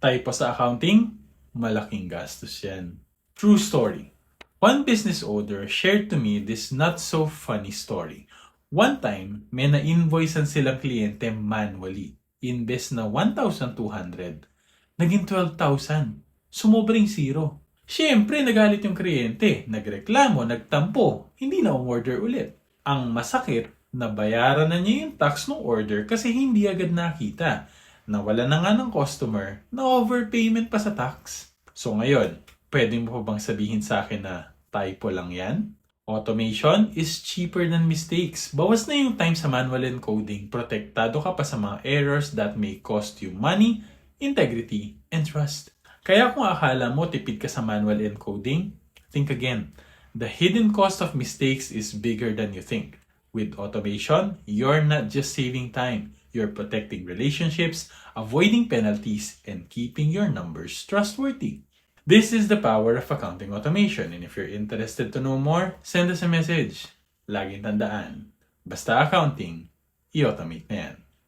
Typo sa accounting, malaking gastos yan. True story. One business owner shared to me this not so funny story. One time, may na-invoicean silang kliyente manually. Imbes na 1,200, naging 12,000. Sumobring zero. Siyempre, nagalit yung kliyente. Nagreklamo, nagtampo. Hindi na umorder ulit. Ang masakit, nabayaran na niya yung tax ng order kasi hindi agad nakita. Nawala na nga ng customer na overpayment pa sa tax. So ngayon, pwede mo pa bang sabihin sa akin na typo lang yan? Automation is cheaper than mistakes. Bawas na yung time sa manual encoding. Protektado ka pa sa mga errors that may cost you money, integrity, and trust. Kaya kung akala mo tipid ka sa manual encoding, think again. The hidden cost of mistakes is bigger than you think. With automation, you're not just saving time. You're protecting relationships, avoiding penalties, and keeping your numbers trustworthy. This is the power of accounting automation, and if you're interested to know more, send us a message. Laging tandaan, basta accounting, i-automate na yan.